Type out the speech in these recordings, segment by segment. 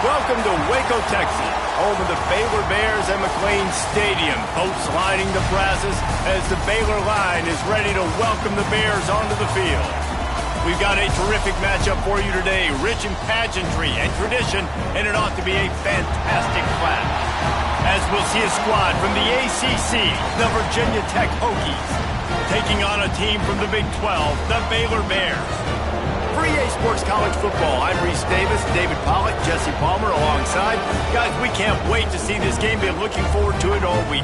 Welcome to Waco, Texas, home of the Baylor Bears and McLean Stadium. Boats lining the brasses as the Baylor line is ready to welcome the Bears onto the field. We've got a terrific matchup for you today, rich in pageantry and tradition, and it ought to be a fantastic clash. As we'll see a squad from the ACC, the Virginia Tech Hokies, taking on a team from the Big 12, the Baylor Bears. For EA Sports College Football, I'm Reese Davis, David Pollack, Jesse Palmer alongside. Guys, we can't wait to see this game. Been looking forward to it all week.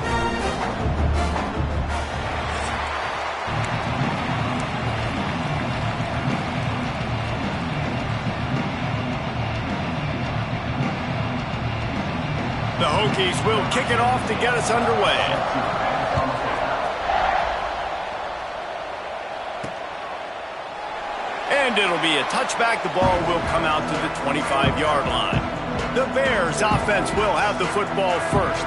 The Hokies will kick it off to get us underway. And it'll be a touchback. The ball will come out to the 25-yard line. The Bears offense will have the football first.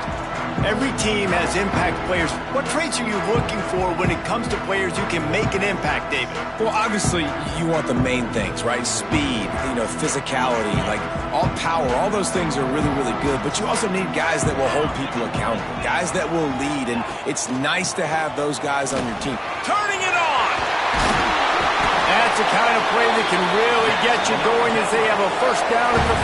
Every team has impact players. What traits are you looking for when it comes to players who can make an impact, David? Well, obviously, you want the main things, right? Speed, physicality, like all power, all those things are really, really good. But you also need guys that will hold people accountable, guys that will lead. And it's nice to have those guys on your team. Turning it on! That's the kind of play that can really get you going as they have a first down at the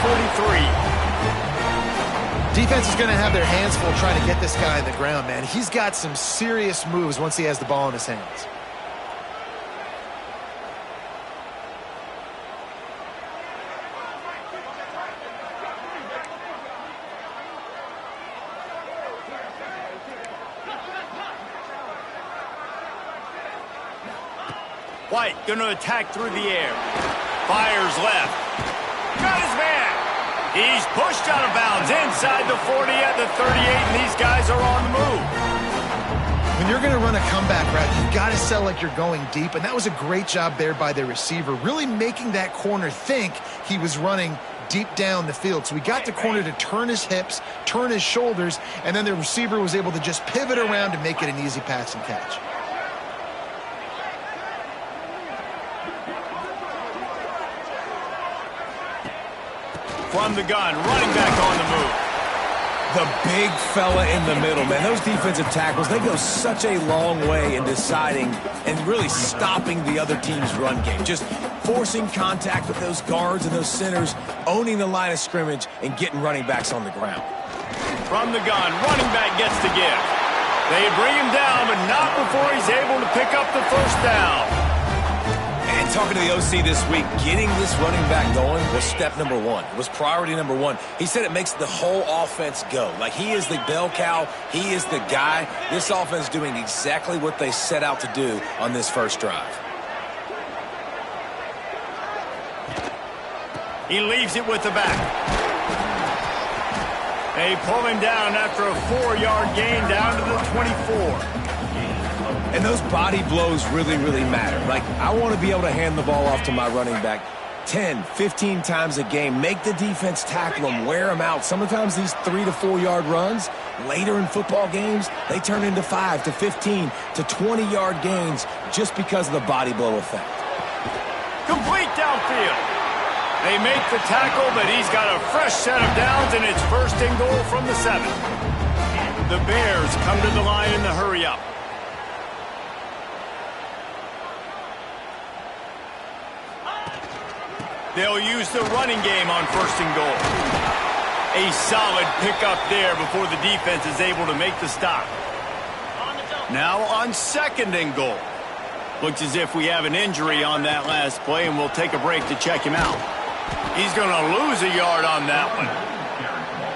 43. Defense is going to have their hands full trying to get this guy on the ground, man. He's got some serious moves once he has the ball in his hands. White going to attack through the air. Fires left. Got his man. He's pushed out of bounds inside the 40 at the 38, and these guys are on the move. When you're going to run a comeback route, you've got to sell like you're going deep, and that was a great job there by the receiver, really making that corner think he was running deep down the field. So he got the corner to turn his hips, turn his shoulders, and then the receiver was able to just pivot around and make it an easy pass and catch. From the gun, running back on the move. The big fella in the middle, man. Those defensive tackles, they go such a long way in deciding and really stopping the other team's run game. Just forcing contact with those guards and those centers, owning the line of scrimmage, and getting running backs on the ground. From the gun, running back gets the give. They bring him down, but not before he's able to pick up the first down. And talking to the OC this week, getting this running back going was step number one. It was priority number one. He said it makes the whole offense go. Like, he is the bell cow. He is the guy. This offense doing exactly what they set out to do on this first drive. He leaves it with the back. They pull him down after a 4-yard gain down to the 24. And those body blows really, really matter. Like, I want to be able to hand the ball off to my running back 10, 15 times a game. Make the defense tackle them, wear them out. Sometimes these 3 to 4 yard runs, later in football games, they turn into 5 to 15 to 20-yard gains just because of the body blow effect. Complete downfield. They make the tackle, but he's got a fresh set of downs, and it's first and goal from the 7. The Bears come to the line in the hurry-up. They'll use the running game on first and goal. A solid pickup there before the defense is able to make the stop. Now on second and goal. Looks as if we have an injury on that last play, and we'll take a break to check him out. He's going to lose a yard on that one.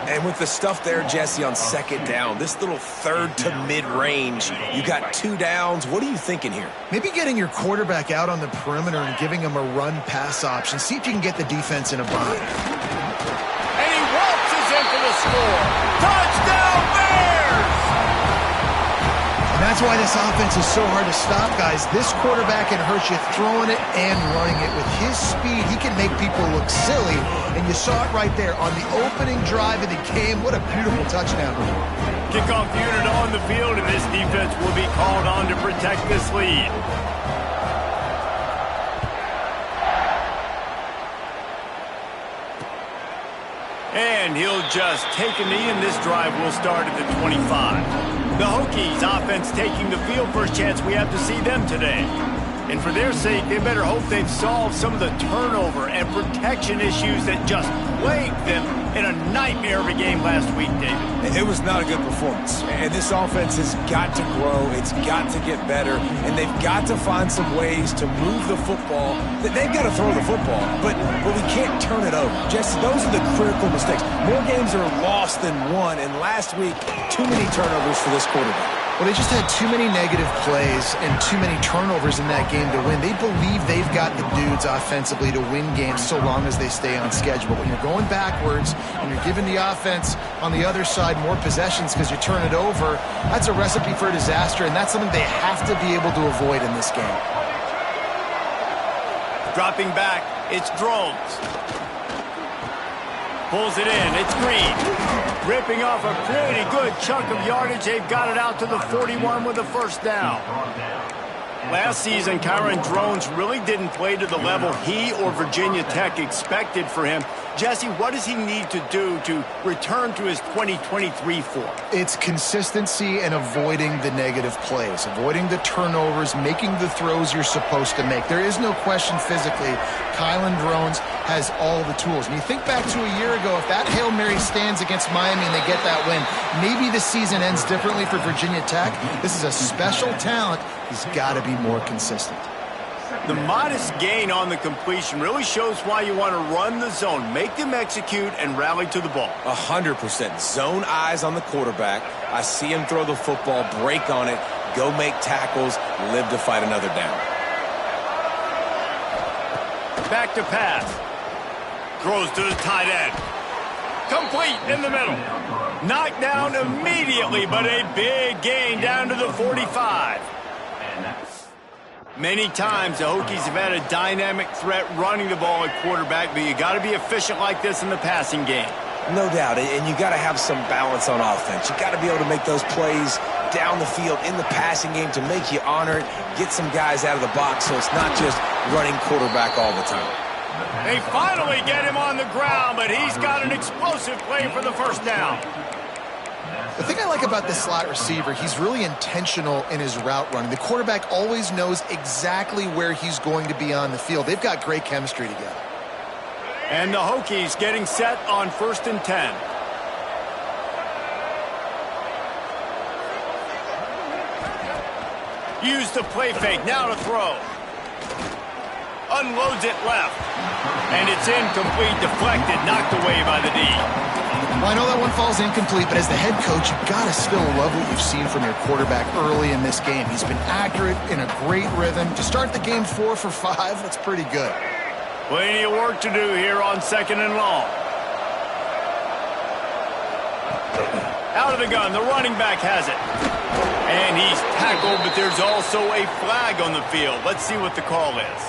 And with the stuff there, Jesse, on second down, this little third to mid-range, you got 2 downs. What are you thinking here? Maybe getting your quarterback out on the perimeter and giving him a run-pass option. See if you can get the defense in a bind. And he waltzes in for the score. Touchdown, Bears! And that's why this offense is so hard to stop, guys. This quarterback can hurt you throwing it and running it. With his speed, he can make people look silly. And you saw it right there on the opening drive of the game. What a beautiful touchdown. Kickoff unit on the field, and this defense will be called on to protect this lead. And he'll just take a knee, and this drive will start at the 25. The Hokies offense taking the field. First chance we have to see them today. And for their sake, they better hope they've solved some of the turnover and protection issues that just plagued them in a nightmare of a game last week, David. It was not a good performance. And this offense has got to grow. It's got to get better. And they've got to find some ways to move the football. They've got to throw the football, but we can't turn it over. Just those are the critical mistakes. More games are lost than won. And last week, too many turnovers for this quarterback. Well, they just had too many negative plays and too many turnovers in that game to win. They believe they've got the dudes offensively to win games so long as they stay on schedule. But when you're going backwards and you're giving the offense on the other side more possessions because you turn it over, that's a recipe for disaster, and that's something they have to be able to avoid in this game. Dropping back, it's Drones. Pulls it in, it's Green. Ripping off a pretty good chunk of yardage. They've got it out to the 41 with a first down. Last season, Kyron Drones really didn't play to the level he or Virginia Tech expected for him. Jesse, what does he need to do to return to his 2023 form? It's consistency and avoiding the negative plays, avoiding the turnovers, making the throws you're supposed to make. There is no question physically, Kyron Drones has all the tools. And you think back to a year ago, if that Hail Mary stands against Miami and they get that win, maybe the season ends differently for Virginia Tech. This is a special talent. He's got to be more consistent. The modest gain on the completion really shows why you want to run the zone, make them execute, and rally to the ball. 100%. Zone eyes on the quarterback. I see him throw the football, break on it, go make tackles, live to fight another down. Back to pass. Throws to the tight end. Complete in the middle. Knocked down immediately, but a big gain down to the 45. Many times the Hokies have had a dynamic threat running the ball at quarterback, but you got to be efficient like this in the passing game. No doubt, and you got to have some balance on offense. You got to be able to make those plays down the field in the passing game to make you honor it, get some guys out of the box so it's not just running quarterback all the time. They finally get him on the ground, but he's got an explosive play for the first down. The thing I like about this slot receiver, he's really intentional in his route running. The quarterback always knows exactly where he's going to be on the field. They've got great chemistry together. And the Hokies getting set on 1st and 10. Use the play fake, now to throw. Unloads it left. And it's incomplete, deflected, knocked away by the D. Well, I know that one falls incomplete, but as the head coach, you've got to still love what you've seen from your quarterback early in this game. He's been accurate, in a great rhythm. To start the game 4 for 5, that's pretty good. Plenty of work to do here on 2nd and long. Out of the gun, the running back has it. And he's tackled, but there's also a flag on the field. Let's see what the call is.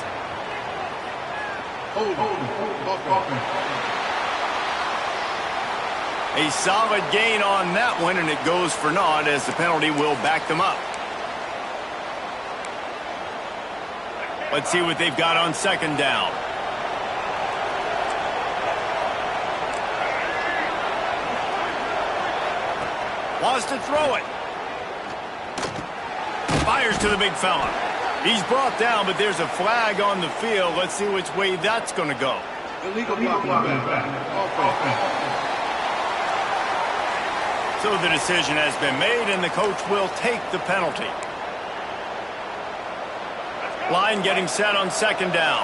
A solid gain on that one, and it goes for naught as the penalty will back them up. Let's see what they've got on 2nd down. Wants to throw it. Fires to the big fella. He's brought down, but there's a flag on the field. Let's see which way that's going to go. Illegal block. So the decision has been made, and the coach will take the penalty. Line getting set on 2nd down.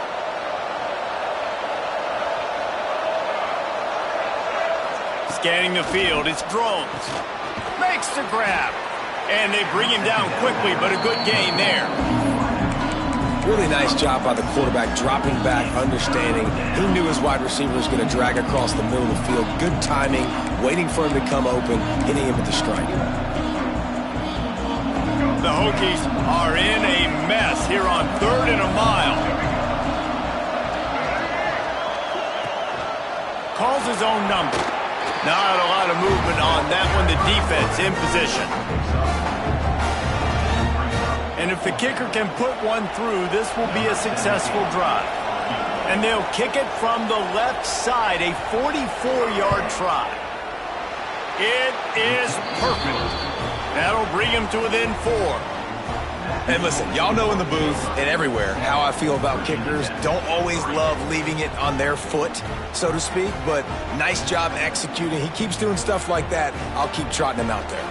Scanning the field, it's Drones. Makes the grab. And they bring him down quickly, but a good gain there. Really nice job by the quarterback, dropping back, understanding. He knew his wide receiver was going to drag across the middle of the field. Good timing, waiting for him to come open, hitting him with the strike. The Hokies are in a mess here on 3rd and a mile. Calls his own number. Not a lot of movement on that one. The defense in position. And if the kicker can put one through, this will be a successful drive. And they'll kick it from the left side, a 44-yard try. It is perfect. That'll bring him to within 4. And listen, y'all know in the booth and everywhere how I feel about kickers. Don't always love leaving it on their foot, so to speak, but nice job executing. He keeps doing stuff like that. I'll keep trotting him out there.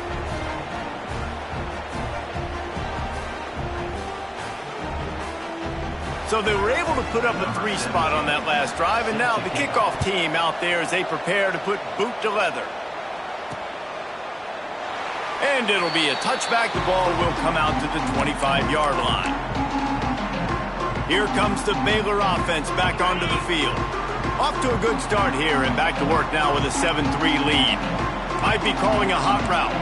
So they were able to put up a 3 spot on that last drive, and now the kickoff team out there as they prepare to put boot to leather. And it'll be a touchback. The ball will come out to the 25-yard line. Here comes the Baylor offense back onto the field. Off to a good start here and back to work now with a 7-3 lead. Might be calling a hot route.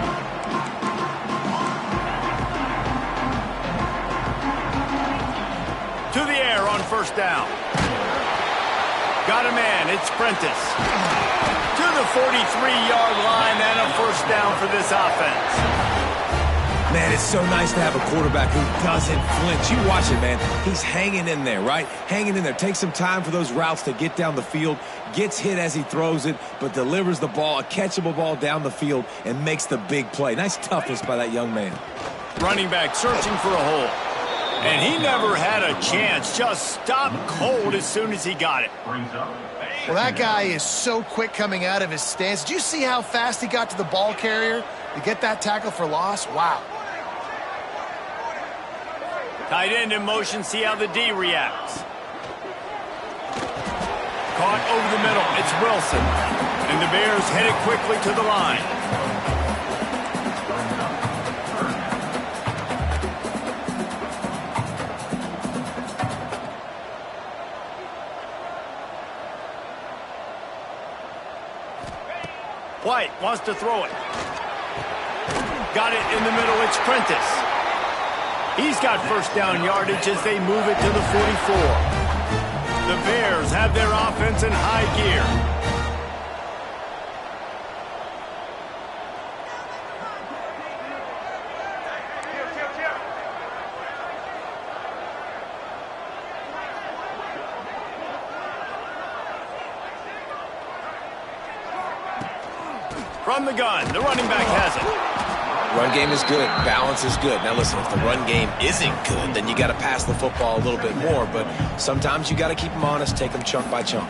To the air on first down. Got a man. It's Prentice. To the 43-yard line and a first down for this offense. Man, it's so nice to have a quarterback who doesn't flinch. You watch it, man. He's hanging in there, right? Hanging in there. Takes some time for those routes to get down the field. Gets hit as he throws it, but delivers the ball, a catchable ball down the field, and makes the big play. Nice toughness by that young man. Running back searching for a hole. And he never had a chance. Just stopped cold as soon as he got it. Well, that guy is so quick coming out of his stance. Did you see how fast he got to the ball carrier to get that tackle for loss? Wow. Tight end in motion. See how the D reacts. Caught over the middle. It's Wilson. And the Bears headed quickly to the line. White wants to throw it. Got it in the middle. It's Prentice. He's got first down yardage as they move it to the 44. The Bears have their offense in high gear. From the gun, the running back has it. Run game is good. Balance is good. Now listen, if the run game isn't good, then you got to pass the football a little bit more. But sometimes you got to keep them honest, take them chunk by chunk.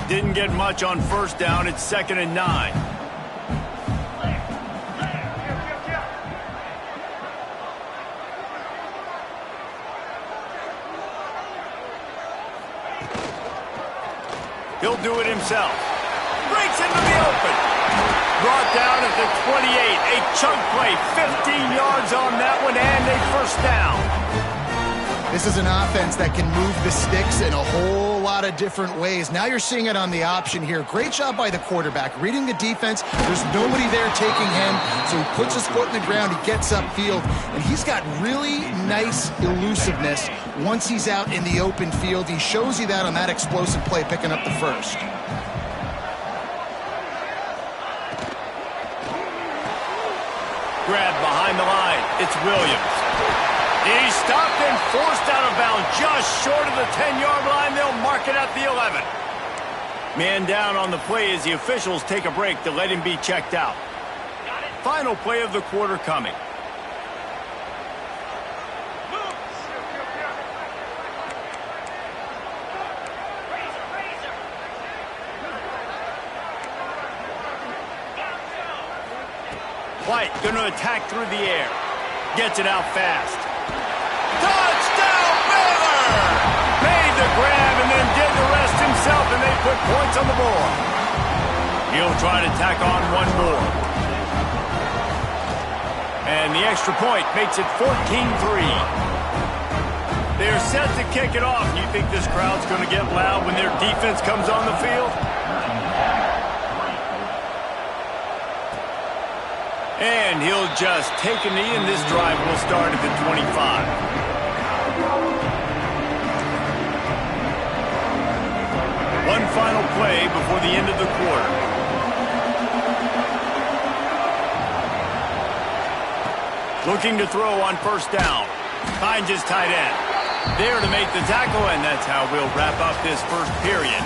Didn't get much on first down. It's 2nd and 9. He'll do it himself. Breaks into the open. Brought down at the 28. A chunk play. 15 yards on that one and a first down. This is an offense that can move the sticks in a whole lot of different ways. Now you're seeing it on the option here. Great job by the quarterback. Reading the defense. There's nobody there taking him. So he puts his foot in the ground. He gets upfield. And he's got really nice elusiveness once he's out in the open field. He shows you that on that explosive play, picking up the first. Grab behind the line. It's Williams. He's stopped and forced out of bounds just short of the 10-yard line. They'll mark it at the 11. Man down on the play as the officials take a break to let him be checked out. Final play of the quarter coming. White going to attack through the air. Gets it out fast. Touchdown, Baylor! Made the grab and then did the rest himself, and they put points on the board. He'll try to tack on one more. And the extra point makes it 14-3. They're set to kick it off. You think this crowd's going to get loud when their defense comes on the field? And he'll just take a knee, and this drive will start at the 25. One final play before the end of the quarter. Looking to throw on first down. Finds his tight end. There to make the tackle, and that's how we'll wrap up this first period.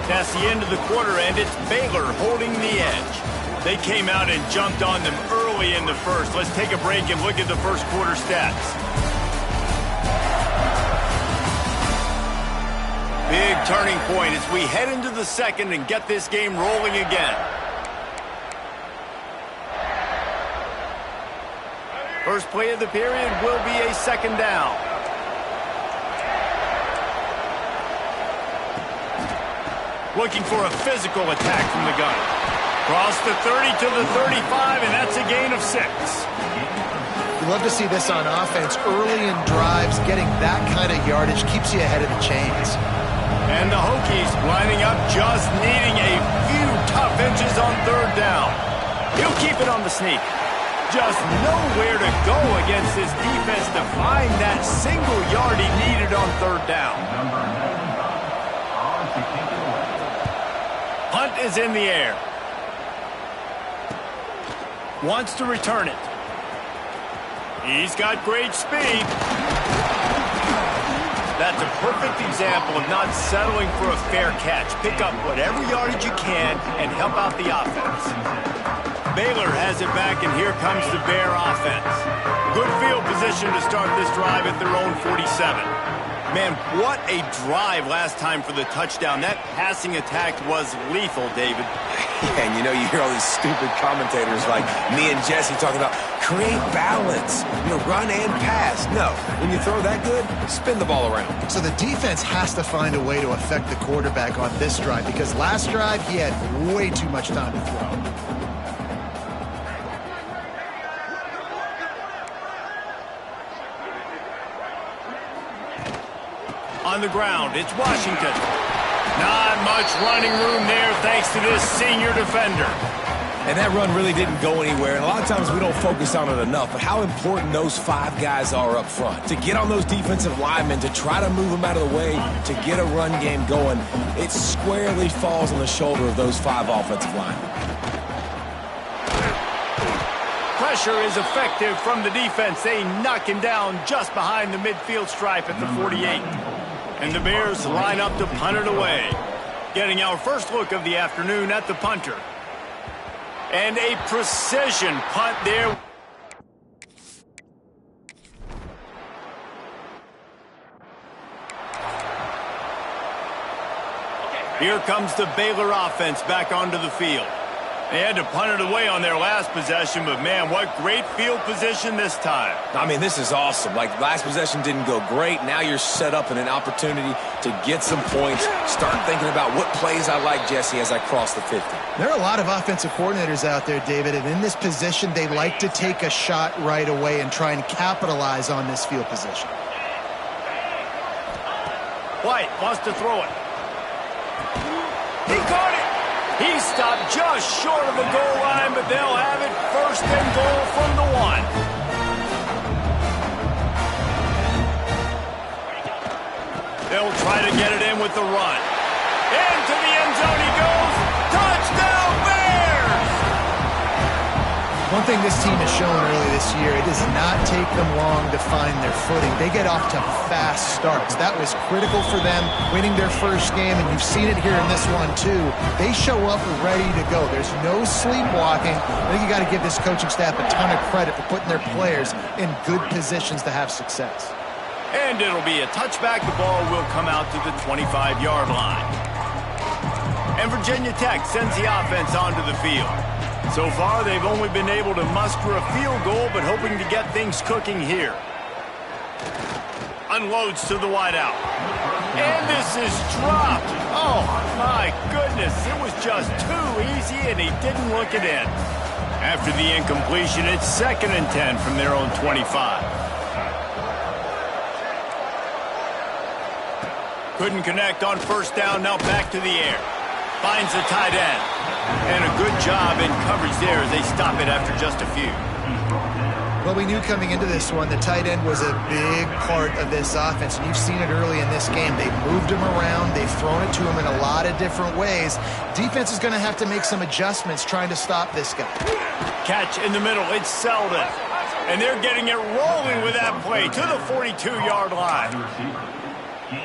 That's the end of the quarter, and it's Baylor holding the edge. They came out and jumped on them early in the first. Let's take a break and look at the first quarter stats. Big turning point as we head into the second and get this game rolling again. First play of the period will be a second down. Looking for a physical attack from the gun. Cross the 30 to the 35, and that's a gain of 6. You love to see this on offense. Early in drives, getting that kind of yardage keeps you ahead of the chains. And the Hokies lining up, just needing a few tough inches on third down. He'll keep it on the sneak. Just nowhere to go against this defense to find that single yard he needed on third down. Hunt is in the air. Wants to return it. He's got great speed. That's a perfect example of not settling for a fair catch. Pick up whatever yardage you can and help out the offense. Baylor has it back, and here comes the Bear offense. Good field position to start this drive at their own 47. Man, what a drive last time for the touchdown. That passing attack was lethal, David. Yeah, and you know, you hear all these stupid commentators like me and Jesse talking about create balance, run and pass. No, when you throw that good, spin the ball around. So the defense has to find a way to affect the quarterback on this drive, because last drive he had way too much time to throw. On the ground, it's Washington. Not much running room there thanks to this senior defender. And that run really didn't go anywhere, and a lot of times we don't focus on it enough, but how important those 5 guys are up front. To get on those defensive linemen, to try to move them out of the way, to get a run game going, it squarely falls on the shoulder of those 5 offensive linemen. Pressure is effective from the defense. They knock him down just behind the midfield stripe at the 48. And the Bears line up to punt it away. Getting our first look of the afternoon at the punter. And a precision punt there. Here comes the Baylor offense back onto the field. They had to punt it away on their last possession, but man, what great field position this time. I mean, this is awesome. Like, last possession didn't go great. Now you're set up in an opportunity to get some points. Start thinking about what plays I like, Jesse, as I cross the 50. There are a lot of offensive coordinators out there, David, and in this position, they like to take a shot right away and try and capitalize on this field position. White wants to throw it. He caught it. He stopped just short of the goal line, but they'll have it first and goal from the 1. They'll try to get it in with the run. Into the end zone he goes. Touchdown, Bears! One thing this team has shown early this year, it does not take them long to find their footing. They get off to fast starts. That was critical for them, winning their first game, and you've seen it here in this one too. They show up ready to go. There's no sleepwalking. I think you got to give this coaching staff a ton of credit for putting their players in good positions to have success. And it'll be a touchback. The ball will come out to the 25-yard line. And Virginia Tech sends the offense onto the field. So far, they've only been able to muster a field goal, but hoping to get things cooking here. Unloads to the wideout. And this is dropped. Oh, my goodness. It was just too easy, and he didn't look it in. After the incompletion, it's 2nd and 10 from their own 25. Couldn't connect on first down. Now back to the air. Finds the tight end. And a good job in coverage there as they stop it after just a few. Well, we knew coming into this one, the tight end was a big part of this offense, and you've seen it early in this game. They've moved him around. They've thrown it to him in a lot of different ways. Defense is going to have to make some adjustments trying to stop this guy. Catch in the middle. It's Selden. And they're getting it rolling with that play to the 42-yard line.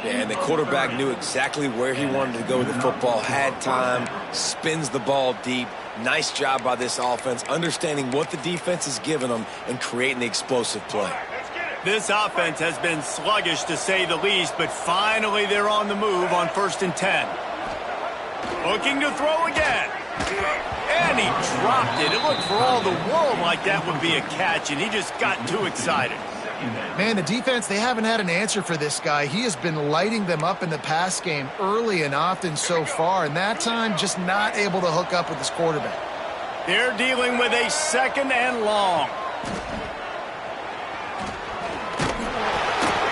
And the quarterback knew exactly where he wanted to go with the football, had time, spins the ball deep. Nice job by this offense, understanding what the defense is giving them and creating the explosive play. This offense has been sluggish to say the least, but finally they're on the move on 1st and 10. Looking to throw again. And he dropped it. It looked for all the world like that would be a catch, and he just got too excited. Man, the defense, they haven't had an answer for this guy. He has been lighting them up in the pass game early and often so far, and that time just not able to hook up with his quarterback. They're dealing with a 2nd and long.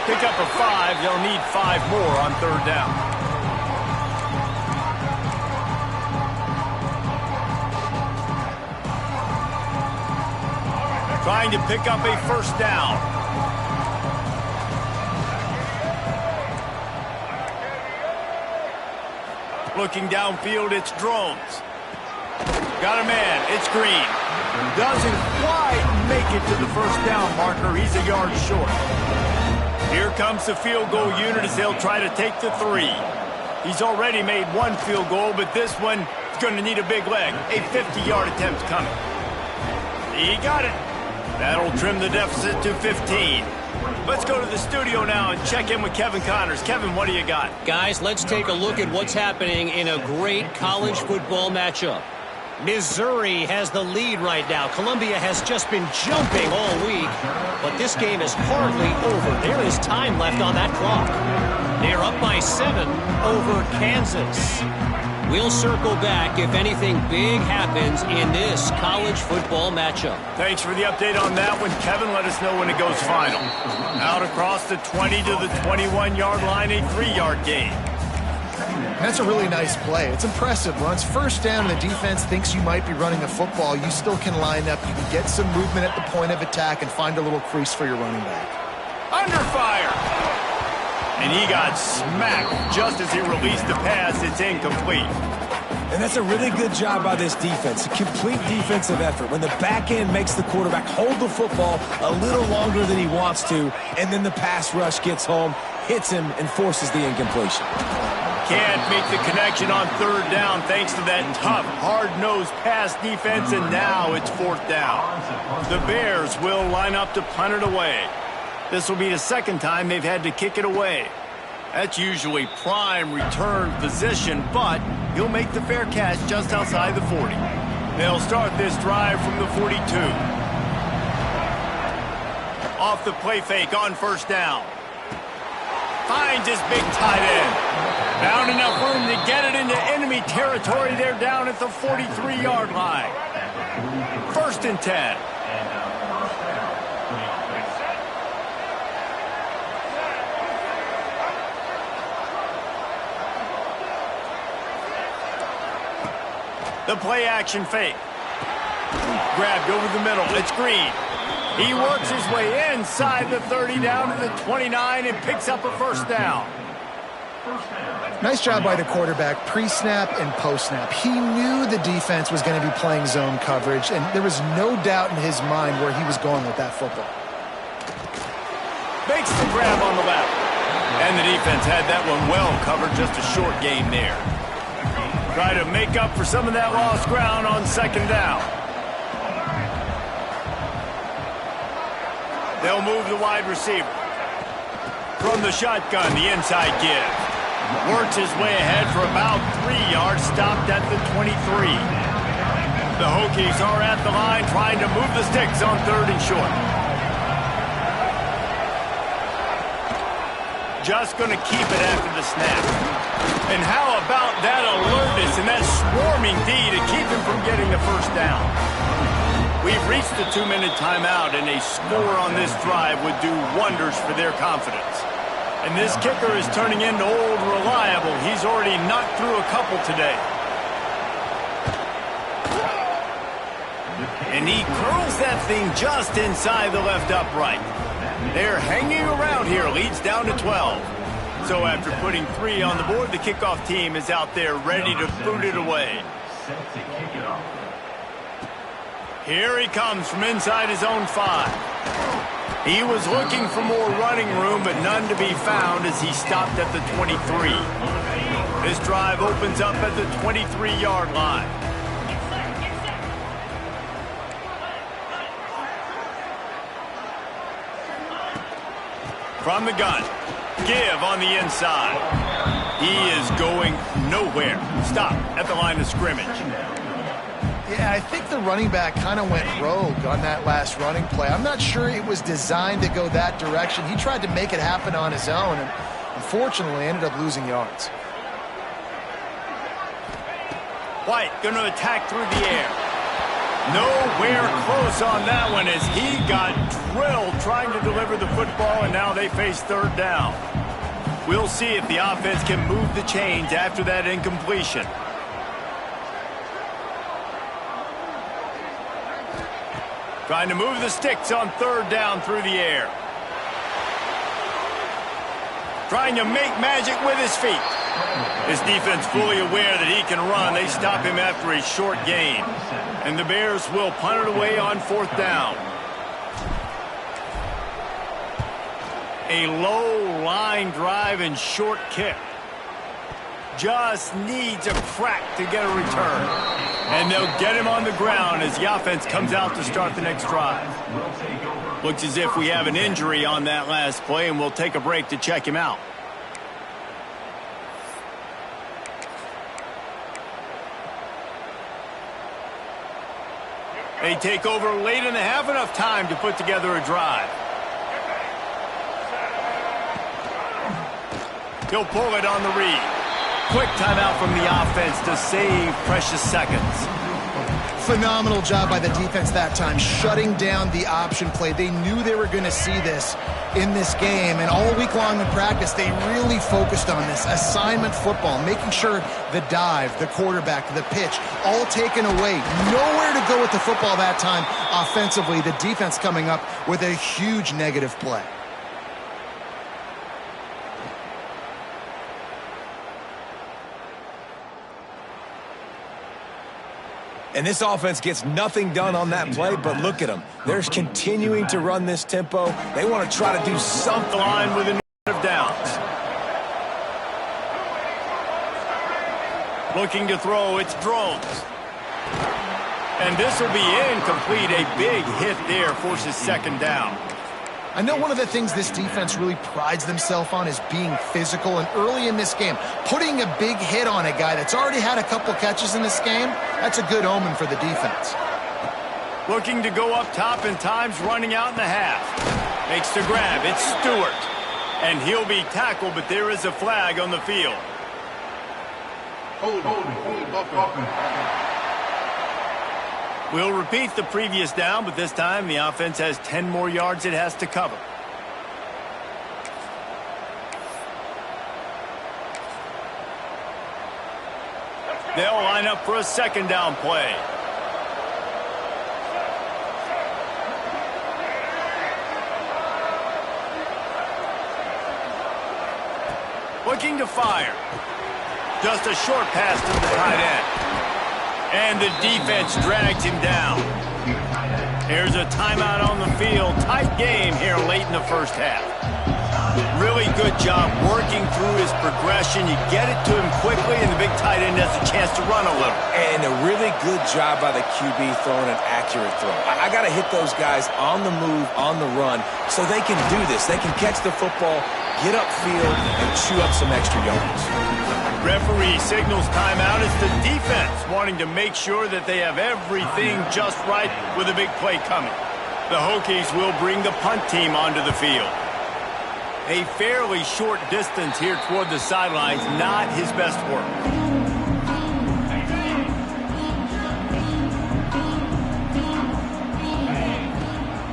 Pick up a 5. They'll need 5 more on 3rd down. Trying to pick up a 1st down. Looking downfield, it's Drones. Got a man, it's Green. Doesn't quite make it to the 1st down marker. He's a yard short. Here comes the field goal unit as they'll try to take the 3. He's already made 1 field goal, but this one is going to need a big leg. A 50-yard attempt coming. He got it. That'll trim the deficit to 15. Let's go to the studio now and check in with Kevin Connors. Kevin, what do you got? Guys, let's take a look at what's happening in a great college football matchup. Missouri has the lead right now. Columbia has just been jumping all week, but this game is hardly over. There is time left on that clock. They're up by 7 over Kansas. We'll circle back if anything big happens in this college football matchup. Thanks for the update on that one, Kevin. Let us know when it goes final. Out across the 20 to the 21-yard line, a 3-yard gain. That's a really nice play. It's impressive. When it's 1st down and the defense thinks you might be running the football, you still can line up. You can get some movement at the point of attack and find a little crease for your running back. Under fire. And he got smacked just as he released the pass. It's incomplete. And that's a really good job by this defense. A complete defensive effort. When the back end makes the quarterback hold the football a little longer than he wants to, and then the pass rush gets home, hits him, and forces the incompletion. Can't make the connection on 3rd down thanks to that tough, hard-nosed pass defense, and now it's 4th down. The Bears will line up to punt it away. This will be the 2nd time they've had to kick it away. That's usually prime return position, but he'll make the fair catch just outside the 40. They'll start this drive from the 42. Off the play fake on 1st down. Finds his big tight end. Found enough room to get it into enemy territory. They're down at the 43-yard line. 1st and 10. The play action fake. Grabbed over the middle. It's Green. He works his way inside the 30 down to the 29 and picks up a 1st down. Nice job by the quarterback, pre-snap and post-snap. He knew the defense was going to be playing zone coverage, and there was no doubt in his mind where he was going with that football. Makes the grab on the left. And the defense had that one well covered, just a short gain there. Try to make up for some of that lost ground on 2nd down. They'll move the wide receiver. From the shotgun, the inside give. Works his way ahead for about 3 yards, stopped at the 23. The Hokies are at the line trying to move the sticks on 3rd and short. Just going to keep it after the snap. And how about that alertness and that swarming D to keep him from getting the 1st down? We've reached the 2-minute timeout, and a score on this drive would do wonders for their confidence. And this kicker is turning into old reliable. He's already knocked through a couple today. And he curls that thing just inside the left upright. They're hanging around here. Leads down to 12. So after putting 3 on the board, the kickoff team is out there ready to boot it away. Here he comes from inside his own 5. He was looking for more running room, but none to be found as he stopped at the 23. This drive opens up at the 23-yard line. From the gun, give on the inside. He is going nowhere. Stop at the line of scrimmage. Yeah, I think the running back kind of went rogue on that last running play. I'm not sure it was designed to go that direction. He tried to make it happen on his own, and unfortunately ended up losing yards. White going to attack through the air. Nowhere close on that one as he got drilled trying to deliver the football, and now they face third down. We'll see if the offense can move the chains after that incompletion. Trying to move the sticks on third down through the air. Trying to make magic with his feet. His defense fully aware that he can run. They stop him after a short gain. And the Bears will punt it away on fourth down. A low line drive and short kick. Just needs a crack to get a return. And they'll get him on the ground as the offense comes out to start the next drive. Looks as if we have an injury on that last play, and we'll take a break to check him out. They take over late in the half, enough time to put together a drive. He'll pull it on the read. Quick timeout from the offense to save precious seconds. Phenomenal job by the defense that time, shutting down the option play. They knew they were going to see this in this game, and all week long in practice, they really focused on this assignment football, making sure the dive, the quarterback, the pitch, all taken away. Nowhere to go with the football that time offensively. The defense coming up with a huge negative play. And this offense gets nothing done on that play, but look at them. They're continuing to run this tempo. They want to try to do something. Line with a of downs. Looking to throw, it's Drones. And this will be incomplete. A big hit there forces second down. I know one of the things this defense really prides themselves on is being physical, and early in this game, putting a big hit on a guy that's already had a couple catches in this game, that's a good omen for the defense. Looking to go up top in times, running out in the half. Makes the grab, it's Stewart. And he'll be tackled, but there is a flag on the field. Hold Buffett. We'll repeat the previous down, but this time the offense has 10 more yards it has to cover. They'll line up for a second down play. Looking to fire. Just a short pass to the tight end. And the defense drags him down. Here's a timeout on the field. Tight game here late in the first half. Really good job working through his progression. You get it to him quickly, and the big tight end has a chance to run a little. And a really good job by the QB throwing an accurate throw. I got to hit those guys on the move, on the run, so they can do this. They can catch the football, get upfield, and chew up some extra yards. Referee signals timeout. It's the defense wanting to make sure that they have everything just right with a big play coming. The Hokies will bring the punt team onto the field. A fairly short distance here toward the sidelines, not his best work.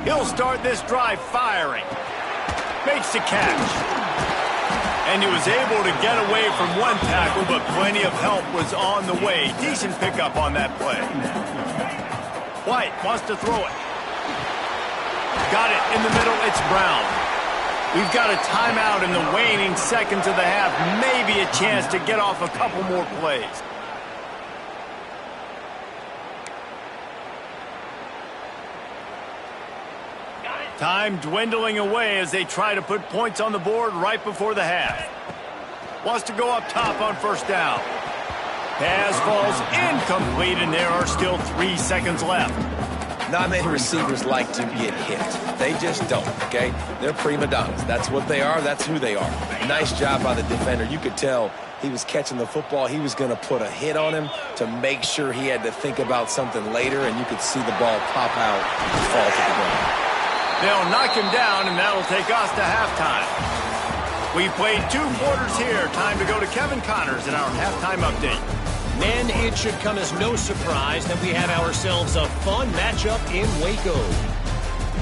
He'll start this drive firing. Makes the catch. And he was able to get away from one tackle, but plenty of help was on the way. Decent pickup on that play. White wants to throw it. Got it in the middle. It's Brown. We've got a timeout in the waning seconds of the half. Maybe a chance to get off a couple more plays. Time dwindling away as they try to put points on the board right before the half. Wants to go up top on first down. Pass falls incomplete, and there are still 3 seconds left. Not many receivers like to get hit. They just don't, okay? They're prima donnas. That's what they are. That's who they are. Nice job by the defender. You could tell he was catching the football. He was going to put a hit on him to make sure he had to think about something later, and you could see the ball pop out and fall to the ground. They'll knock him down, and that'll take us to halftime. We played 2 quarters here. Time to go to Kevin Connors in our halftime update. Men, it should come as no surprise that we have ourselves a fun matchup in Waco.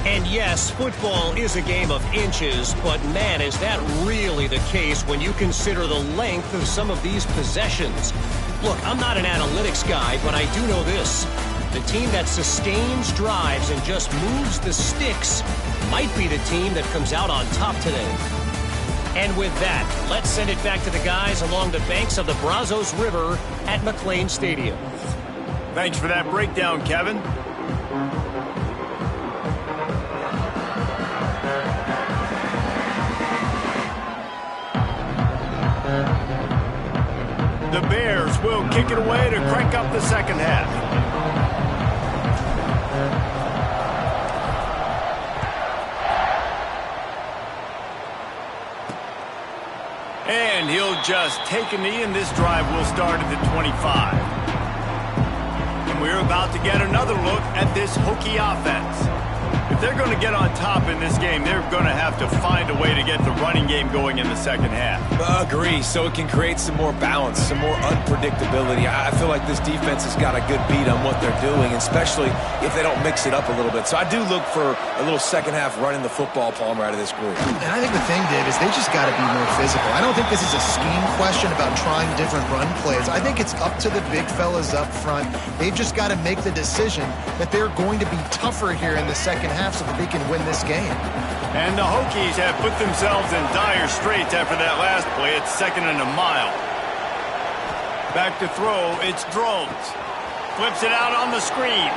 And yes, football is a game of inches, but man, is that really the case when you consider the length of some of these possessions. Look, I'm not an analytics guy, but I do know this. The team that sustains drives and just moves the sticks might be the team that comes out on top today. And with that, let's send it back to the guys along the banks of the Brazos River at McLean Stadium. Thanks for that breakdown, Kevin. The Bears will kick it away to crank up the second half. And he'll just take a knee, and this drive will start at the 25. And we're about to get another look at this Hokie offense. If they're going to get on top in this game, they're going to have to find a way to get the running game going in the second half. Agree, so it can create some more balance, some more unpredictability. I feel like this defense has got a good beat on what they're doing, especially if they don't mix it up a little bit. So I do look for a little second half running the football, Palmer, out of this group. And I think the thing, Dave, is they just got to be more physical. I don't think this is a scheme question about trying different run plays. I think it's up to the big fellas up front. They've just got to make the decision that they're going to be tougher here in the second half so that they can win this game. And the Hokies have put themselves in dire straits after that last play. It's 2nd and a mile. Back to throw, it's Drones. Flips it out on the screen.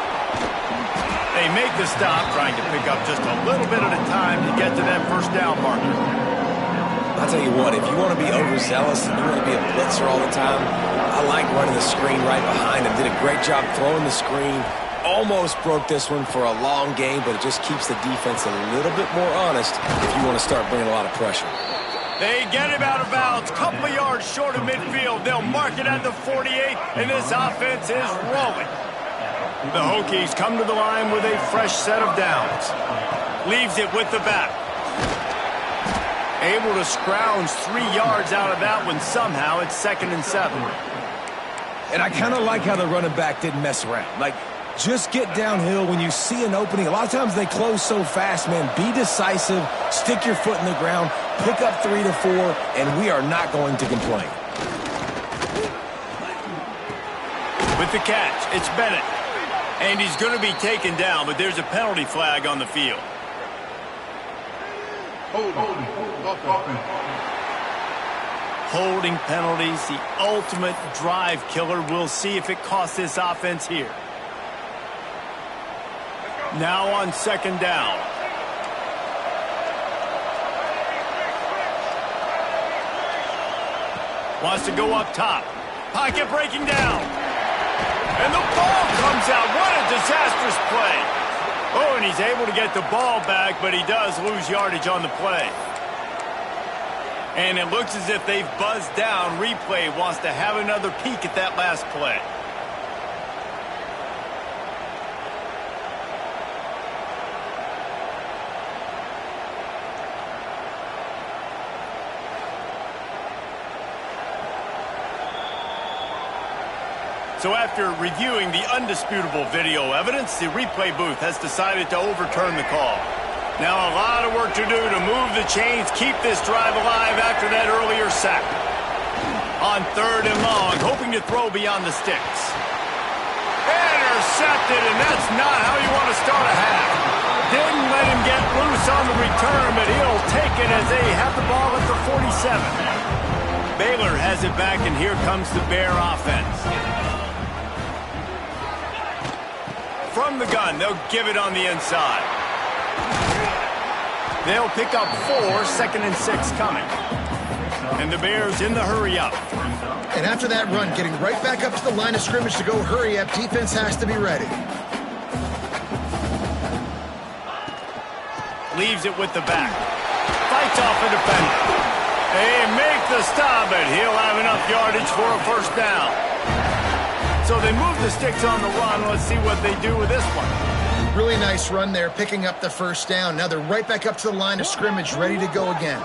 They make the stop, trying to pick up just a little bit at a time to get to that first down marker. I'll tell you what, if you want to be overzealous and you want to be a blitzer all the time, I like running the screen right behind him. Did a great job throwing the screen. Almost broke this one for a long game, but it just keeps the defense a little bit more honest if you want to start bringing a lot of pressure. They get him out of bounds, couple of yards short of midfield. They'll mark it at the 48, and this offense is rolling. The Hokies come to the line with a fresh set of downs. Leaves it with the back. Able to scrounge 3 yards out of that one somehow. It's 2nd and 7. And I kind of like how the running back didn't mess around. Like, just get downhill when you see an opening. A lot of times they close so fast, man. Be decisive, stick your foot in the ground, pick up 3 to 4, and we are not going to complain. With the catch, it's Bennett. And he's going to be taken down, but there's a penalty flag on the field. Holding penalties, the ultimate drive killer. We'll see if it costs this offense here. Now on 2nd down. Wants to go up top. Pocket breaking down. And the ball comes out. What a disastrous play. Oh, and he's able to get the ball back, but he does lose yardage on the play. And it looks as if they've buzzed down. Replay wants to have another peek at that last play. So after reviewing the undisputable video evidence, the replay booth has decided to overturn the call. Now a lot of work to do to move the chains, keep this drive alive after that earlier sack. On 3rd and long, hoping to throw beyond the sticks. Intercepted, and that's not how you want to start a half. Didn't let him get loose on the return, but he'll take it as they have the ball at the 47. Baylor has it back, and here comes the Bear offense. From the gun, they'll give it on the inside. They'll pick up 4, 2nd and 6 coming. And the Bears in the hurry-up. And after that run, getting right back up to the line of scrimmage to go hurry-up, defense has to be ready. Leaves it with the back. Fights off a defender. They make the stop, and he'll have enough yardage for a first down. So they move the sticks on the run. Let's see what they do with this one. Really nice run there, picking up the first down. Now they're right back up to the line of scrimmage, ready to go again.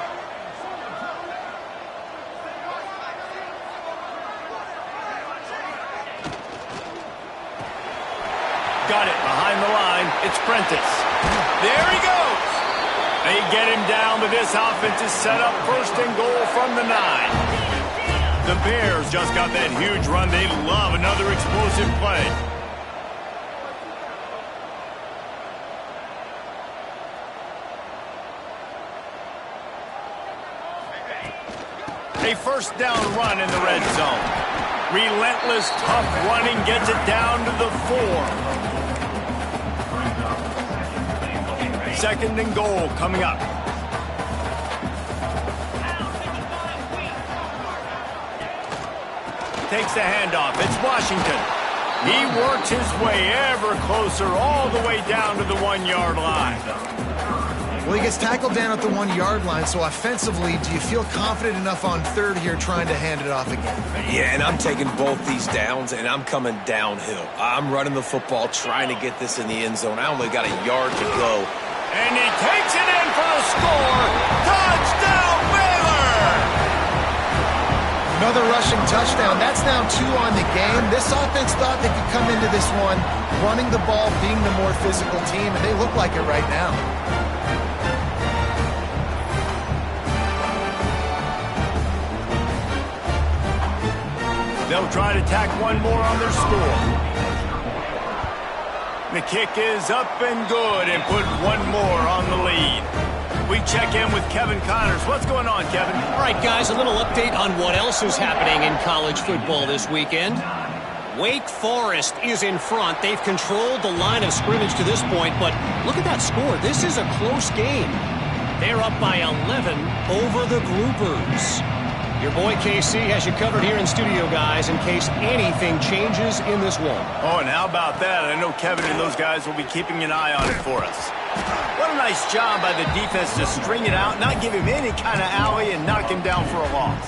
Got it behind the line. It's Prentice. There he goes. They get him down, but this offense is set up 1st and goal from the 9. The Bears just got that huge run. They love another explosive play. A first down run in the red zone. Relentless, tough running gets it down to the 4. 2nd and goal coming up. Takes the handoff. It's Washington. He works his way ever closer all the way down to the 1-yard line. Well, he gets tackled down at the 1-yard line, so offensively, do you feel confident enough on 3rd here trying to hand it off again? Yeah, and I'm taking both these downs, and I'm coming downhill. I'm running the football, trying to get this in the end zone. I only got a yard to go. And he takes it in for the score. Touchdown, Baylor! Another rushing touchdown. That's now 2 on the game. This offense thought they could come into this one running the ball, being the more physical team, and they look like it right now. They'll try to tack one more on their score. The kick is up and good and put one more on the lead. We check in with Kevin Connors. What's going on, Kevin? All right, guys, a little update on what else is happening in college football this weekend. Wake Forest is in front. They've controlled the line of scrimmage to this point, but look at that score. This is a close game. They're up by 11 over the Groupers. Your boy KC has you covered here in studio, guys, in case anything changes in this one. Oh, and how about that? I know Kevin and those guys will be keeping an eye on it for us. What a nice job by the defense to string it out, not give him any kind of alley, and knock him down for a loss.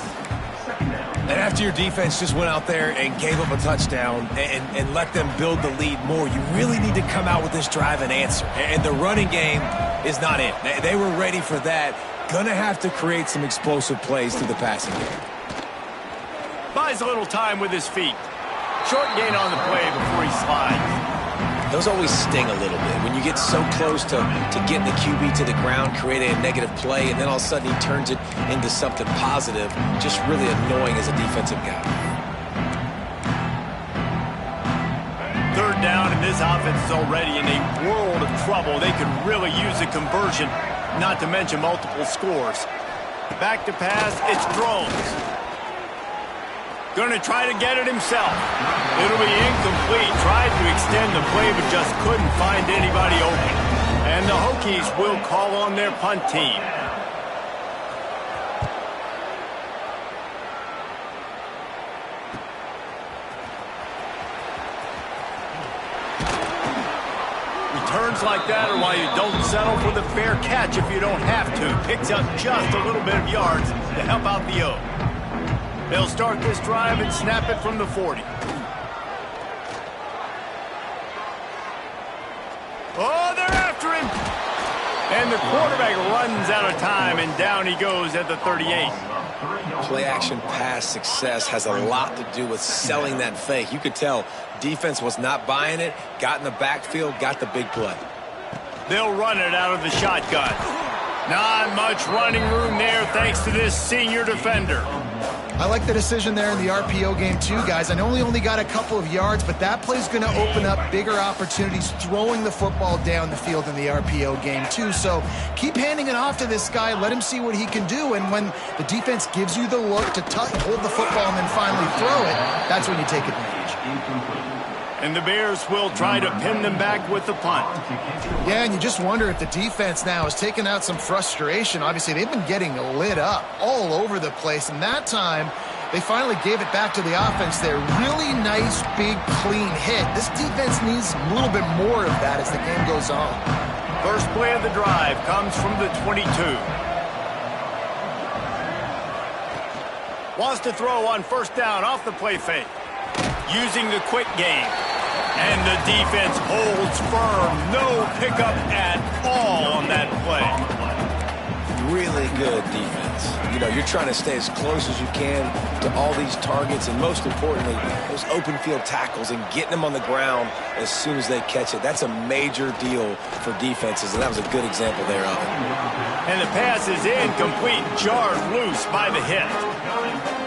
And after your defense just went out there and gave up a touchdown and let them build the lead more, you really need to come out with this drive and answer. And the running game is not it. They were ready for that. Gonna have to create some explosive plays through the passing game. Buys a little time with his feet. Short gain on the play before he slides. Those always sting a little bit. When you get so close to getting the QB to the ground, creating a negative play, and then all of a sudden he turns it into something positive, just really annoying as a defensive guy. 3rd down, and this offense is already in a world of trouble. They could really use a conversion, not to mention multiple scores. Back to pass, it's Drones. Going to try to get it himself. It'll be incomplete. Tried to extend the play, but just couldn't find anybody open. And the Hokies will call on their punt team. Returns like that are why you don't settle for the fair catch if you don't have to. Picks up just a little bit of yards to help out the O. They'll start this drive and snap it from the 40. Oh, they're after him. And the quarterback runs out of time, and down he goes at the 38. Play-action pass success has a lot to do with selling that fake. You could tell defense was not buying it, got in the backfield, got the big play. They'll run it out of the shotgun. Not much running room there thanks to this senior defender. I like the decision there in the RPO game too, guys. I know he only got a couple of yards, but that play's going to open up bigger opportunities throwing the football down the field in the RPO game too. So keep handing it off to this guy. Let him see what he can do. And when the defense gives you the look to hold the football and then finally throw it, that's when you take advantage. And the Bears will try to pin them back with the punt. Yeah, and you just wonder if the defense now has taken out some frustration. Obviously, they've been getting lit up all over the place, and that time they finally gave it back to the offense there. Really nice, big, clean hit. This defense needs a little bit more of that as the game goes on. First play of the drive comes from the 22. Wants to throw on first down off the play fake. Using the quick game. And the defense holds firm. No pickup at all on that play. Really good defense. You know, you're trying to stay as close as you can to all these targets, and most importantly, those open field tackles and getting them on the ground as soon as they catch it. That's a major deal for defenses, and that was a good example there of it. And the pass is incomplete, jarred loose by the hit.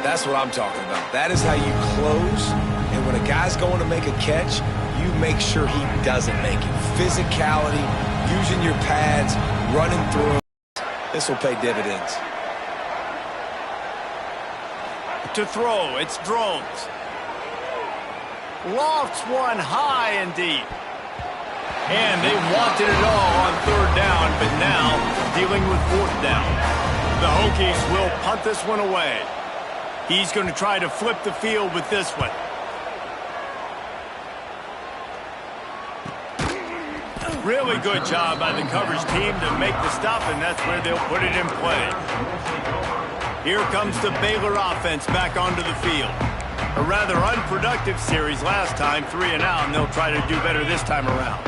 That's what I'm talking about. That is how you close, and when a guy's going to make a catch, you make sure he doesn't make it. Physicality, using your pads, running through. This will pay dividends. To throw, it's Drones. Lofts one high and deep. And they wanted it all on third down, but now dealing with fourth down. The Hokies will punt this one away. He's going to try to flip the field with this one. Really good job by the coverage team to make the stop, and that's where they'll put it in play. Here comes the Baylor offense back onto the field. A rather unproductive series last time, 3 and out, and they'll try to do better this time around.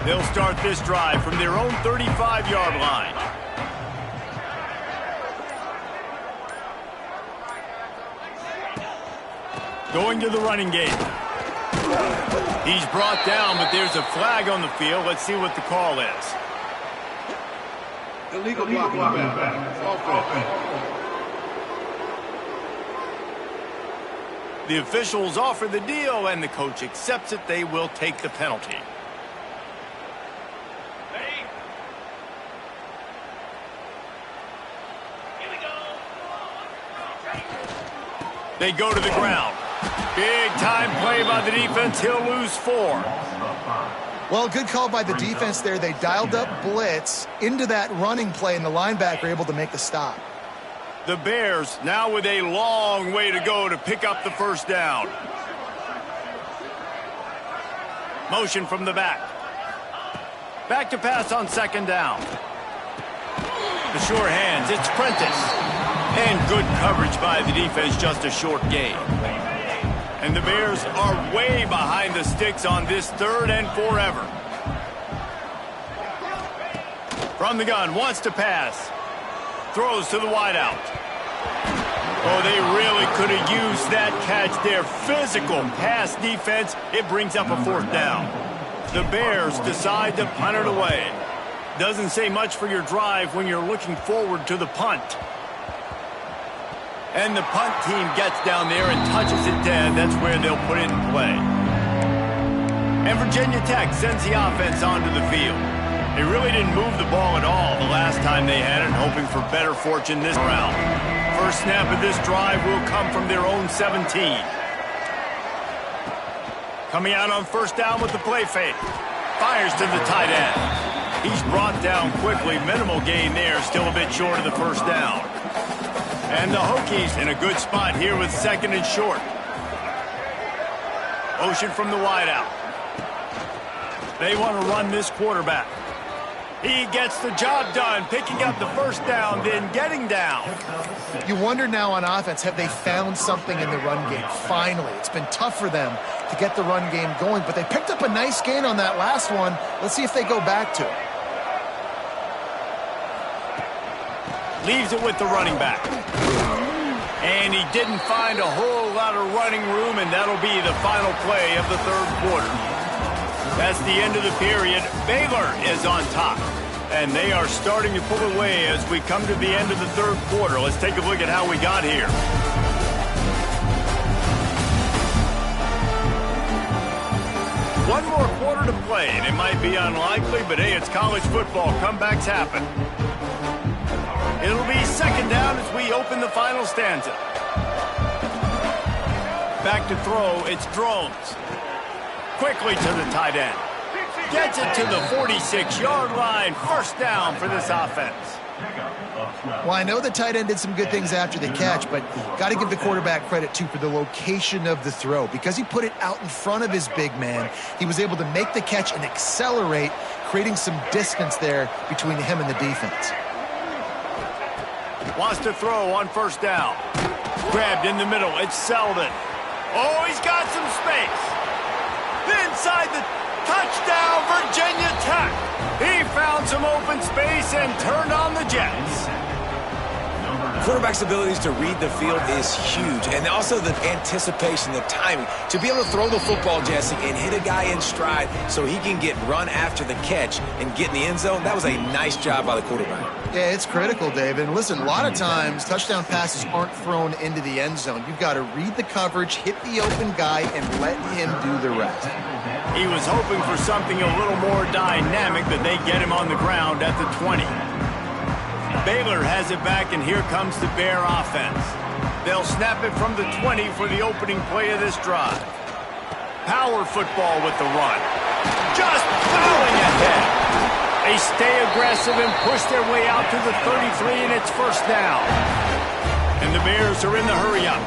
They'll start this drive from their own 35-yard line. Going to the running game. He's brought down, but there's a flag on the field. Let's see what the call is. Illegal blocking back. Offense. The officials offer the deal, and the coach accepts it. They will take the penalty. They go to the ground. Big time play by the defense. He'll lose 4. Well, good call by the defense there. They dialed up blitz into that running play, and the linebacker able to make the stop. The Bears now with a long way to go to pick up the first down. Motion from the back. Back to pass on second down. The sure hands, it's Prentice. And good coverage by the defense, just a short gain. And the Bears are way behind the sticks on this third and forever. From the gun, wants to pass. Throws to the wideout. Oh, they really could have used that catch there. Physical pass defense. It brings up a fourth down. The Bears decide to punt it away. Doesn't say much for your drive when you're looking forward to the punt. And the punt team gets down there and touches it dead. That's where they'll put it in play. And Virginia Tech sends the offense onto the field. They really didn't move the ball at all the last time they had it, hoping for better fortune this round. First snap of this drive will come from their own 17. Coming out on first down with the play fake. Fires to the tight end. He's brought down quickly. Minimal gain there, still a bit short of the first down. And the Hokies in a good spot here with second and short. Motion from the wideout. They want to run this quarterback. He gets the job done, picking up the first down, then getting down. You wonder now on offense, have they found something in the run game? Finally, it's been tough for them to get the run game going, but they picked up a nice gain on that last one. Let's see if they go back to it. Leaves it with the running back. And he didn't find a whole lot of running room, and that'll be the final play of the third quarter. That's the end of the period. Baylor is on top, and they are starting to pull away as we come to the end of the third quarter. Let's take a look at how we got here. One more quarter to play, and it might be unlikely, but hey, it's college football. Comebacks happen. It'll be second down as we open the final stanza. Back to throw, it's Drones. quickly to the tight end. Gets it to the 46-yard line. First down for this offense. Well, I know the tight end did some good things after the catch, but got to give the quarterback credit, too, for the location of the throw. Because he put it out in front of his big man, he was able to make the catch and accelerate, creating some distance there between him and the defense. Wants to throw on first down. Grabbed in the middle. It's Selden. Oh, he's got some space. Inside the touchdown, Virginia Tech. He found some open space and turned on the Jets. Quarterback's abilities to read the field is huge, and also the anticipation, the timing. To be able to throw the football, Jesse, and hit a guy in stride so he can get run after the catch and get in the end zone, that was a nice job by the quarterback. Yeah, it's critical, David. And listen, a lot of times touchdown passes aren't thrown into the end zone. You've got to read the coverage, hit the open guy, and let him do the rest. He was hoping for something a little more dynamic, but they get him on the ground at the 20. Baylor has it back, and here comes the Bear offense. They'll snap it from the 20 for the opening play of this drive. Power football with the run. Just plowing ahead. They stay aggressive and push their way out to the 33, and it's first down. And the Bears are in the hurry-up.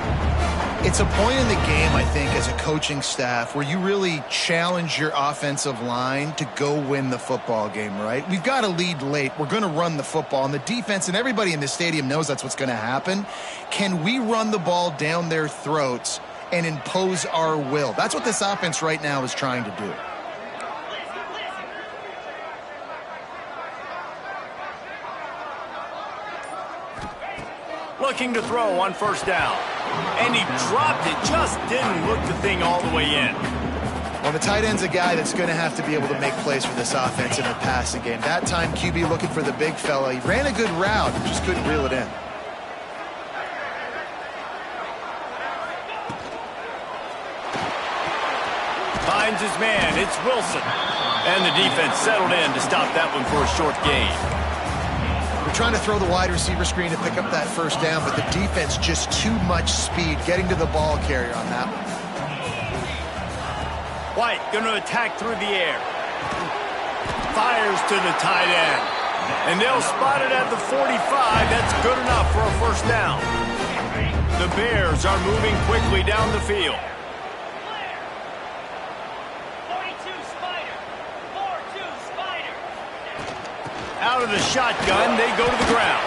It's a point in the game, I think, as a coaching staff where you really challenge your offensive line to go win the football game, right? We've got a lead late. We're going to run the football. And the defense and everybody in the stadium knows that's what's going to happen. Can we run the ball down their throats and impose our will? That's what this offense right now is trying to do. Looking to throw on first down. And he dropped it. Just didn't look the thing all the way in. Well, the tight end's a guy that's going to have to be able to make plays for this offense in the passing game. That time, QB looking for the big fella. He ran a good route, just couldn't reel it in. Finds his man. It's Wilson. And the defense settled in to stop that one for a short gain. We're trying to throw the wide receiver screen to pick up that first down, but the defense just too much speed getting to the ball carrier on that one. White going to attack through the air. Fires to the tight end. And they'll spot it at the 45. That's good enough for a first down. The Bears are moving quickly down the field. Out of the shotgun, they go to the ground.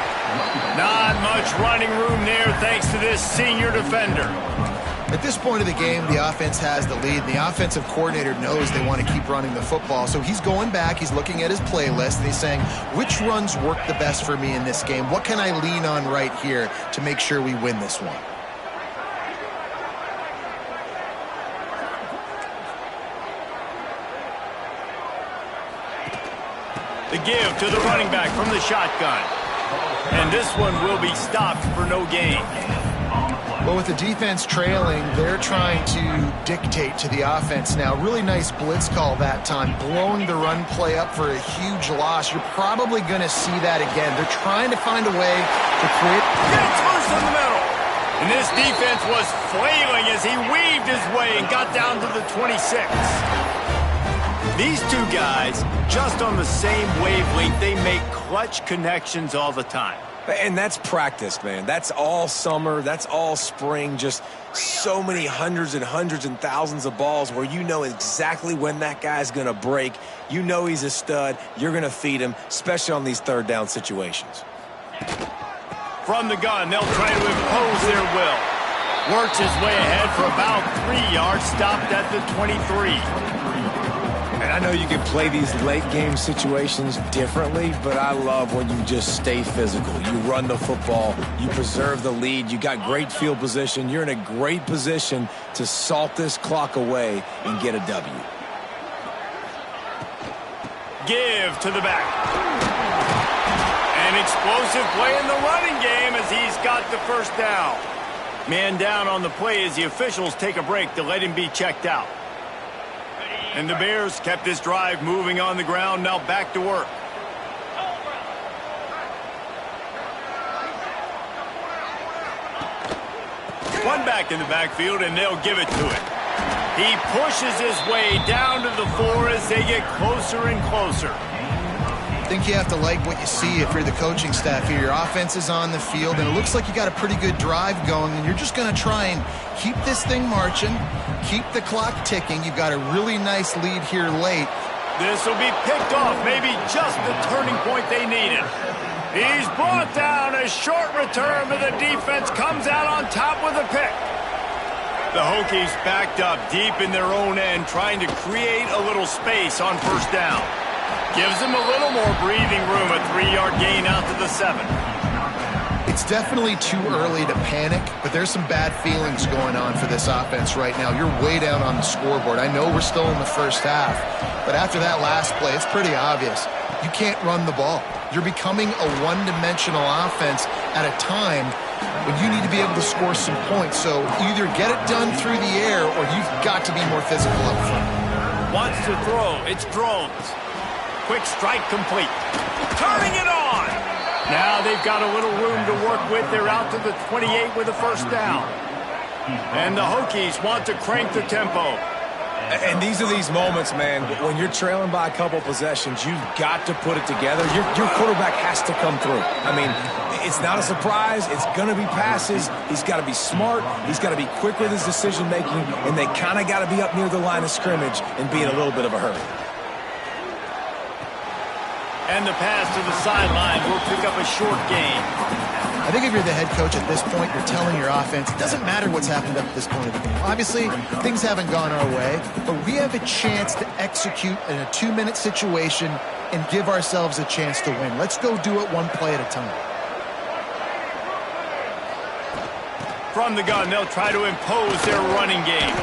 Not much running room there thanks to this senior defender. At this point of the game, the offense has the lead. The offensive coordinator knows they want to keep running the football. So he's going back, he's looking at his playlist, and he's saying, which runs work the best for me in this game? What can I lean on right here to make sure we win this one? The give to the running back from the shotgun. And this one will be stopped for no gain. Well, with the defense trailing, they're trying to dictate to the offense now. Really nice blitz call that time, blowing the run play up for a huge loss. You're probably going to see that again. They're trying to find a way to create... Gets loose in the middle. And this defense was flailing as he weaved his way and got down to the 26. These two guys, just on the same wavelength, they make clutch connections all the time. And that's practice, man. That's all summer. That's all spring. Just so many hundreds and thousands of balls where you know exactly when that guy's going to break. You know he's a stud. You're going to feed him, especially on these third down situations. From the gun, they'll try to impose their will. Works his way ahead for about 3 yards, stopped at the 23. And I know you can play these late-game situations differently, but I love when you just stay physical. You run the football. You preserve the lead. You got great field position. You're in a great position to salt this clock away and get a W. Give to the back. An explosive play in the running game as he's got the first down. Man down on the play as the officials take a break to let him be checked out. And the Bears kept this drive moving on the ground, now back to work. One back in the backfield, and they'll give it to it. He pushes his way down to the 4 as they get closer and closer. I think you have to like what you see if you're the coaching staff here. Your offense is on the field, and it looks like you got a pretty good drive going, and you're just going to try and keep this thing marching, keep the clock ticking. You've got a really nice lead here late. This will be picked off, maybe just the turning point they needed. He's brought down. A short return, but the defense comes out on top with a pick. The Hokies backed up deep in their own end, trying to create a little space on first down. Gives them a little more breathing room, a 3-yard gain out to the 7. It's definitely too early to panic, but there's some bad feelings going on for this offense right now. You're way down on the scoreboard. I know we're still in the first half, but after that last play, it's pretty obvious. You can't run the ball. You're becoming a one-dimensional offense at a time when you need to be able to score some points. So either get it done through the air or you've got to be more physical up front. Wants to throw. It's Drones. Quick strike complete. Turning it on. Now they've got a little room to work with. They're out to the 28 with a first down. And the Hokies want to crank the tempo. And these are these moments, man, when you're trailing by a couple possessions, you've got to put it together. Your quarterback has to come through. I mean, it's not a surprise. It's going to be passes. He's got to be smart. He's got to be quick with his decision-making, and they kind of got to be up near the line of scrimmage and be in a little bit of a hurry. And the pass to the sideline will pick up a short gain. I think if you're the head coach at this point, you're telling your offense, it doesn't matter what's happened up to this point of the game. Obviously, things haven't gone our way, but we have a chance to execute in a 2-minute situation and give ourselves a chance to win. Let's go do it one play at a time. From the gun, they'll try to impose their running game.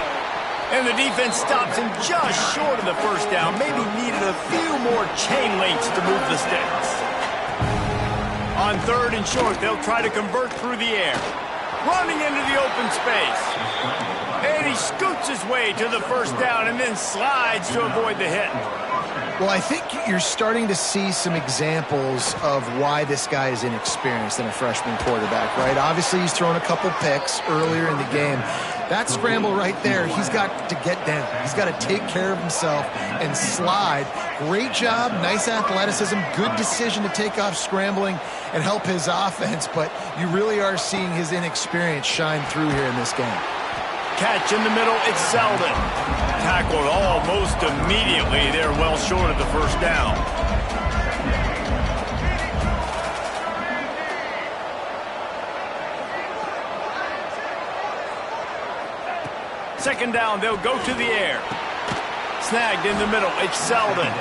And the defense stops him just short of the first down. Maybe needed a few more chain links to move the sticks. On 3rd and short, they'll try to convert through the air. Running into the open space. And he scoots his way to the first down and then slides to avoid the hit. Well, I think you're starting to see some examples of why this guy is inexperienced in a freshman quarterback, right? Obviously, he's thrown a couple picks earlier in the game. That scramble right there, he's got to get down. He's got to take care of himself and slide. Great job, nice athleticism, good decision to take off scrambling and help his offense, but you really are seeing his inexperience shine through here in this game. Catch in the middle, it's Selden. Tackled almost immediately. They're well short of the first down. Second down, they'll go to the air. Snagged in the middle, it's Selden.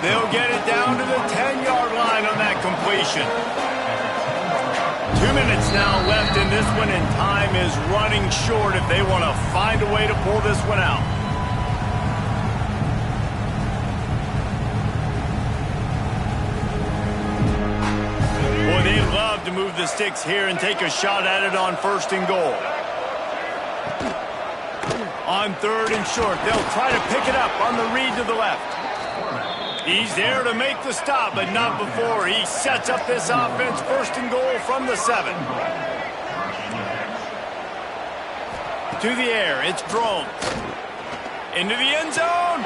They'll get it down to the 10-yard line on that completion. 2 minutes now left in this one, and time is running short if they want to find a way to pull this one out. Boy, they'd love to move the sticks here and take a shot at it on 1st and goal. On 3rd and short, they'll try to pick it up on the read to the left. He's there to make the stop, but not before he sets up this offense. 1st and goal from the 7. To the air, it's Drones. Into the end zone.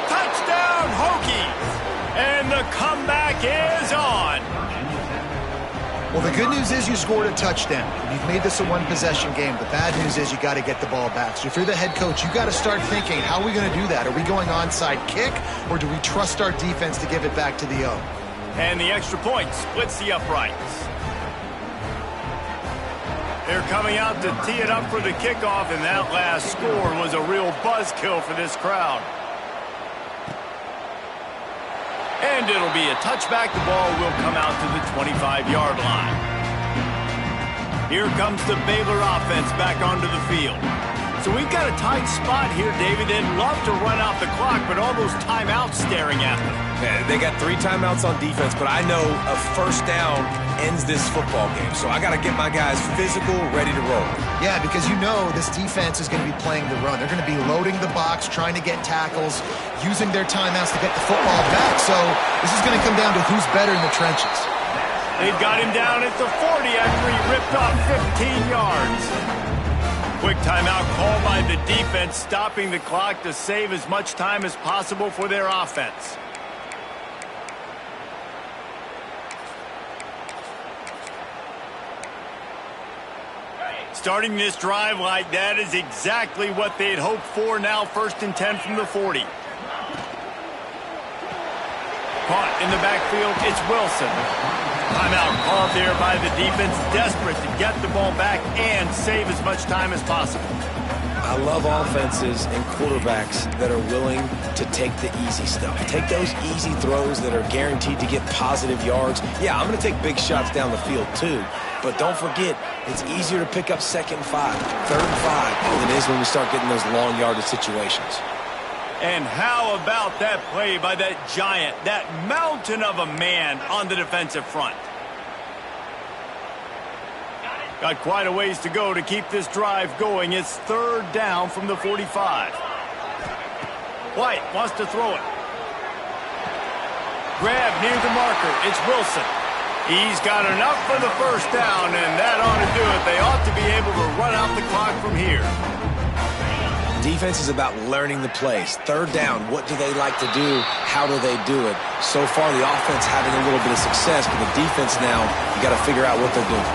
Touchdown, Hokies. And the comeback is on. Well, the good news is you scored a touchdown. You've made this a one-possession game. The bad news is you got to get the ball back. So if you're the head coach, you got to start thinking, how are we going to do that? Are we going onside kick, or do we trust our defense to give it back to the O? And the extra point splits the uprights. They're coming out to tee it up for the kickoff, and that last score was a real buzzkill for this crowd. And it'll be a touchback. The ball will come out to the 25-yard line. Here comes the Baylor offense back onto the field. So we've got a tight spot here, David. They'd love to run out the clock, but all those timeouts staring at them. Yeah, they got 3 timeouts on defense, but I know a first down ends this football game. So I got to get my guys physical, ready to roll. Yeah, because you know this defense is going to be playing the run. They're going to be loading the box, trying to get tackles, using their timeouts to get the football back. So this is going to come down to who's better in the trenches. They've got him down at the 40 after he ripped off 15 yards. Quick timeout called by the defense, stopping the clock to save as much time as possible for their offense. Starting this drive like that is exactly what they'd hoped for. Now 1st and 10 from the 40. Caught in the backfield, it's Wilson. Timeout called there by the defense, desperate to get the ball back and save as much time as possible. I love offenses and quarterbacks that are willing to take the easy stuff. Take those easy throws that are guaranteed to get positive yards. Yeah, I'm going to take big shots down the field too. But don't forget, it's easier to pick up 2nd and 5, 3rd and 5 than it is when we start getting those long yardage situations. And how about that play by that giant, that mountain of a man on the defensive front? Got quite a ways to go to keep this drive going. It's 3rd down from the 45. White wants to throw it. Grab near the marker. It's Wilson. He's got enough for the 1st down, and that ought to do it. They ought to be able to run out the clock from here. Defense is about learning the plays. 3rd down, what do they like to do? How do they do it? So far, the offense having a little bit of success, but the defense now, you got to figure out what they're doing.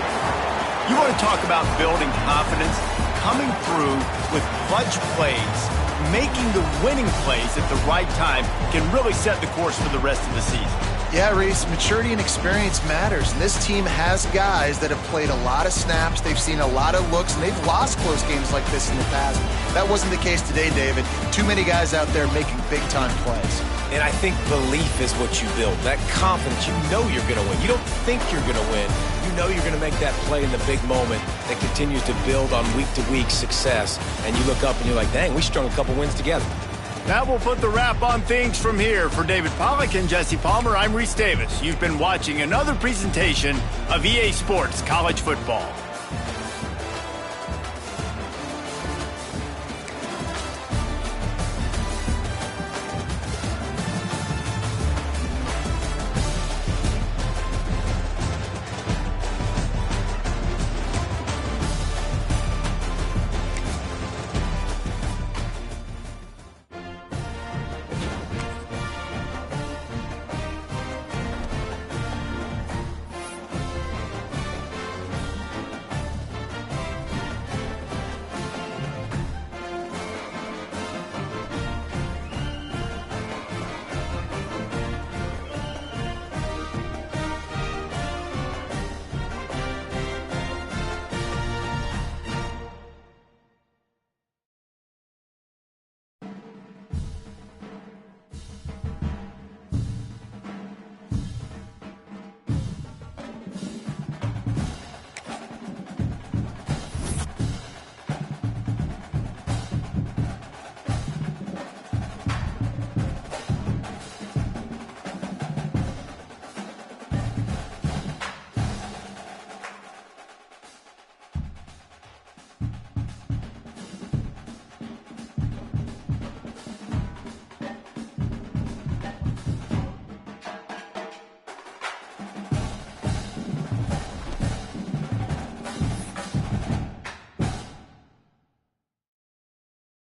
You want to talk about building confidence? Coming through with clutch plays, making the winning plays at the right time can really set the course for the rest of the season. Yeah, Reese, maturity and experience matters. And this team has guys that have played a lot of snaps. They've seen a lot of looks, and they've lost close games like this in the past. That wasn't the case today, David. Too many guys out there making big-time plays. And I think belief is what you build. That confidence, you know you're going to win. You don't think you're going to win. You know you're going to make that play in the big moment that continues to build on week-to-week success. And you look up and you're like, dang, we strung a couple wins together. That will put the wrap on things from here. For David Pollack and Jesse Palmer, I'm Reese Davis. You've been watching another presentation of EA Sports College Football.